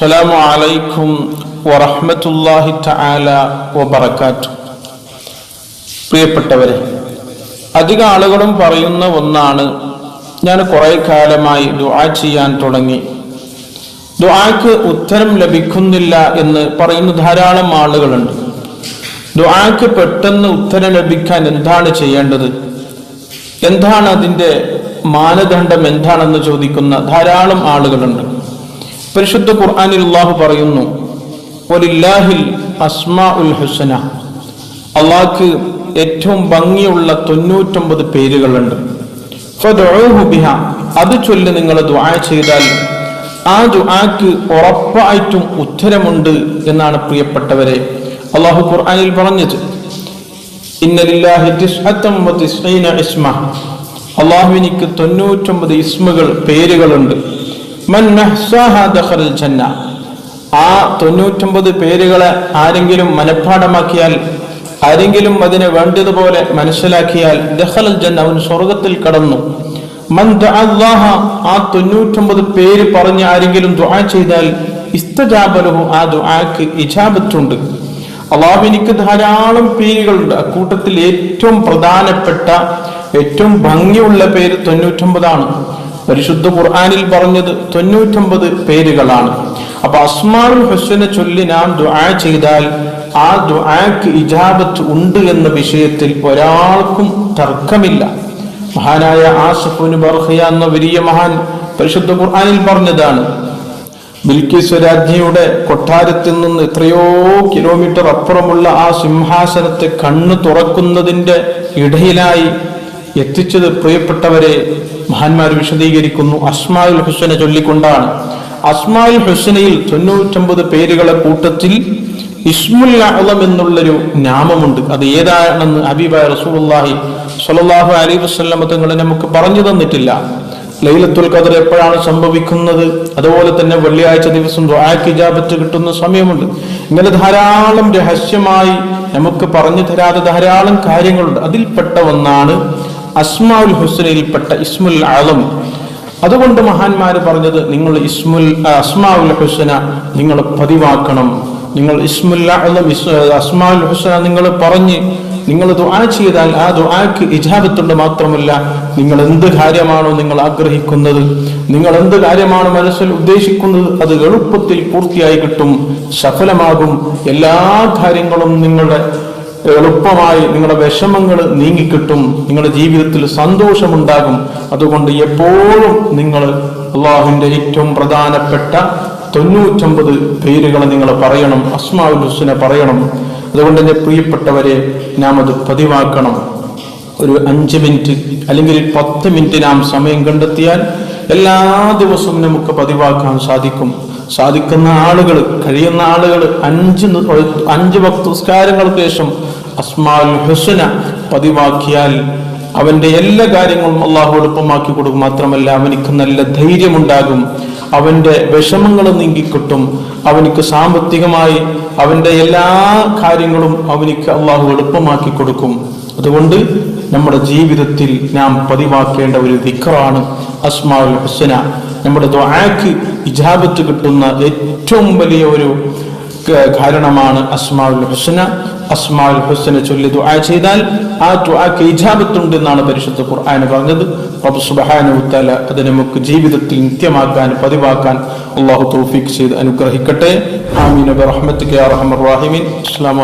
അസ്സലാമു അലൈക്കും വറഹ്മത്തുള്ളാഹി തആല വബറകാതുഹു. പ്രിയപ്പെട്ടവരെ, അധിക ആളുകളും പറയുന്ന ഒന്നാണ്, ഞാൻ കുറെ കാലമായി ദുആ ചെയ്യാൻ തുടങ്ങി, ദുആക്ക് ഉത്തരം ലഭിക്കുന്നില്ല എന്ന് പറയുന്ന ധാരാളം ആളുകളുണ്ട്. ദുആക്ക് പെട്ടെന്ന് ഉത്തരം ലഭിക്കാൻ എന്താണ് ചെയ്യേണ്ടത്, എന്താണ് അതിൻ്റെ മാനദണ്ഡം എന്താണെന്ന് ചോദിക്കുന്ന ധാരാളം ആളുകളുണ്ട്. പരിശുദ്ധ ഖുർആനിൽ അല്ലാഹു പറയുന്നു, വലില്ലാഹിൽ അസ്മാഉൽ ഹുസ്ന, അല്ലാഹുക്ക് ഏറ്റവും ഭംഗിയുള്ള 99 പേരുകളുണ്ട്. ഫദ്ഉഹു ബിഹാ, അത് ചൊല്ലി നിങ്ങൾ ദുആ ചെയ്താൽ ആ ദുആക്ക് ഉറപ്പായിട്ടും ഉത്തരമുണ്ട് എന്നാണ് പ്രിയപ്പെട്ടവരെ അല്ലാഹു ഖുർആനിൽ പറഞ്ഞത്. ഇന്നലില്ലാഹി 99 ഇസ്മ, അല്ലാഹുവിനിക്ക് 99 ഇസ്മുകൾ, പേരുകളുണ്ട്. മൻ നഹ്സാഹാ ദഖലൽ ജന്ന, ആ 99 പേരുകളെ ആരെങ്കിലും മനഃപ്പാഠമാക്കിയാൽ, ആരെങ്കിലും അതിനെ വേണ്ടതുപോലെ മനസ്സിലാക്കിയാൽ, ദഖലൽ ജന്ന, അവൻ സ്വർഗത്തിൽ കടന്നു. മൻ ദഅല്ലാഹ, ആ 99 പേര് പറഞ്ഞ് ആരെങ്കിലും ദുആ ചെയ്താൽ, ഇസ്തജാബ ലഹു, ആ ദുആക്ക് ഇജാബത്തുണ്ട്. അല്ലാഹുവിനിക്ക് ധാരാളം പേരുകളുണ്ട്. അക്കൂട്ടത്തിൽ ഏറ്റവും പ്രധാനപ്പെട്ട, ഏറ്റവും ഭംഗിയുള്ള പേര് 99 ആണ്. പരിശുദ്ധ ഖുർആനിൽ പറഞ്ഞത് 99 പേരുകളാണ്. അപ്പൊ അസ്മാഉൽ ഹുസ്ന ചൊല്ലി നാം ദുആ ചെയ്താൽ ആ ദുആക്ക് ഇജാബത്ത് ഉണ്ട് എന്ന വിഷയത്തിൽ ഒരാൾക്കും തർക്കമില്ല. മഹാനായ ആസിഫ് ഇബ്നു ബർഖിയ എന്ന വലിയ മഹാൻ പരിശുദ്ധ ഖുർആനിൽ പറഞ്ഞതാണ്, ബിൽക്കിസ് രാജ്ഞിയുടെ കൊട്ടാരത്തിൽ നിന്ന് എത്രയോ കിലോമീറ്റർ അപ്പുറമുള്ള ആ സിംഹാസനത്തെ കണ്ണു തുറക്കുന്നതിന്റെ ഇടയിലായി എത്തിച്ചത് പ്രിയപ്പെട്ടവരെ മഹാന്മാർ വിശദീകരിക്കുന്നു, അസ്മാഉൽ ഹുസ്ന ചൊല്ലിക്കൊണ്ടാണ്. അസ്മാഉൽ ഹുസ്നയിൽ 99 പേരുകളെ കൂട്ടത്തിൽ ഇസ്മുൽ അഅ്ലം എന്നുള്ളൊരു നാമമുണ്ട്. അത് ഏതാണെന്ന് ഹബീബായ റസൂലുള്ളാഹി സ്വല്ലല്ലാഹു അലൈഹി വസല്ലം തങ്ങൾ നമുക്ക് പറഞ്ഞു തന്നിട്ടില്ല. ലൈലത്തുൽ ഖദ്ർ എപ്പോഴാണ് സംഭവിക്കുന്നത്, അതുപോലെ തന്നെ വെള്ളിയാഴ്ച ദിവസം ദുആക്ക് ഇജാബത്ത് കിട്ടുന്ന സമയമുണ്ട്. ഇങ്ങനെ ധാരാളം രഹസ്യമായി നമുക്ക് പറഞ്ഞു തരാതെ ധാരാളം കാര്യങ്ങളുണ്ട്. അതിൽപ്പെട്ട ഒന്നാണ് അസ്മാഉൽ ഹുസ്നയിൽപ്പെട്ട ഇസ്മുൽ അഅ്ലം. അതുകൊണ്ട് മഹാന്മാര് പറഞ്ഞത്, നിങ്ങൾ അസ്മാഉൽ ഹുസ്ന നിങ്ങൾ പതിവാക്കണം. നിങ്ങൾ ഇസ്മുൽ അഅ്ലം, അസ്മാഉൽ ഹുസ്ന നിങ്ങൾ പറഞ്ഞ് നിങ്ങൾ ദുആ ചെയ്താൽ ആ ദുആക്ക് ഇജാബത്തുണ്ട്. മാത്രമല്ല, നിങ്ങൾ എന്ത് കാര്യമാണോ നിങ്ങൾ ആഗ്രഹിക്കുന്നത്, നിങ്ങൾ എന്ത് കാര്യമാണോ മനസ്സിൽ ഉദ്ദേശിക്കുന്നത്, അത് എളുപ്പത്തിൽ പൂർത്തിയായി കിട്ടും, സഫലമാകും. എല്ലാ കാര്യങ്ങളും നിങ്ങളുടെ എളുപ്പമായി, നിങ്ങളുടെ വിഷമങ്ങൾ നീങ്ങിക്കിട്ടും, നിങ്ങളുടെ ജീവിതത്തിൽ സന്തോഷമുണ്ടാകും. അതുകൊണ്ട് എപ്പോഴും നിങ്ങൾ അല്ലാഹുവിന്റെ ഏറ്റവും പ്രധാനപ്പെട്ട 99 പേരുകൾ നിങ്ങൾ പറയണം, അസ്മാഉൽ ഹുസ്ന പറയണം. അതുകൊണ്ട് എൻ്റെ പ്രിയപ്പെട്ടവരെ, നാം അത് പതിവാക്കണം. ഒരു 5 മിനിറ്റ് അല്ലെങ്കിൽ 10 മിനിറ്റ് നാം സമയം കണ്ടെത്തിയാൽ എല്ലാ ദിവസവും നമുക്ക് പതിവാക്കാൻ സാധിക്കുന്ന ആളുകൾ, കഴിയുന്ന ആളുകൾ 5 വക്ത് നിസ്കാരങ്ങൾക്ക് ശേഷം അസ്മാഉൽ ഹുസ്ന പതിവാക്കിയാൽ അവന്റെ എല്ലാ കാര്യങ്ങളും അല്ലാഹു എളുപ്പമാക്കി കൊടുക്കും. മാത്രമല്ല, അവനിക്ക് നല്ല ധൈര്യമുണ്ടാകും, അവന്റെ വിഷമങ്ങൾ നീങ്ങിക്കിട്ടും, അവനിക്ക് സാമ്പത്തികമായി അവന്റെ എല്ലാ കാര്യങ്ങളും അവനിക്ക് അല്ലാഹു എളുപ്പമാക്കി കൊടുക്കും. അതുകൊണ്ട് നമ്മുടെ ജീവിതത്തിൽ നാം പതിവാക്കേണ്ട ഒരു ദിക്റാണ് അസ്മാഉൽ ഹുസ്ന. നമ്മുടെ ദുആക്ക് ഇജാബത്ത് കിട്ടുന്ന ഏറ്റവും വലിയ ഒരു കാരണമാണ് അസ്മാഉൽ ഹുസ്ന. അസ്മാഉൽ ഹുസ്ന ചൊല്ലി ദുആ ചെയ്താൽ ആ ദുആക്ക് ഇജാബത്തുണ്ട് എന്നാണ് പരിശുദ്ധ ഖുർആൻ പറഞ്ഞത്. റബ്ബ് സുബ്ഹാനഹു വ തആല അത് നമുക്ക് ജീവിതത്തിൽ നിത്യമാക്കാൻ, പതിവാക്കാൻ അല്ലാഹു തൗഫീഖ് ചെയ്ത് അനുഗ്രഹിക്കട്ടെ. ആമീൻ ബിറഹ്മതിക യാ അർഹമർ റഹീമീൻ. അസ്സലാമു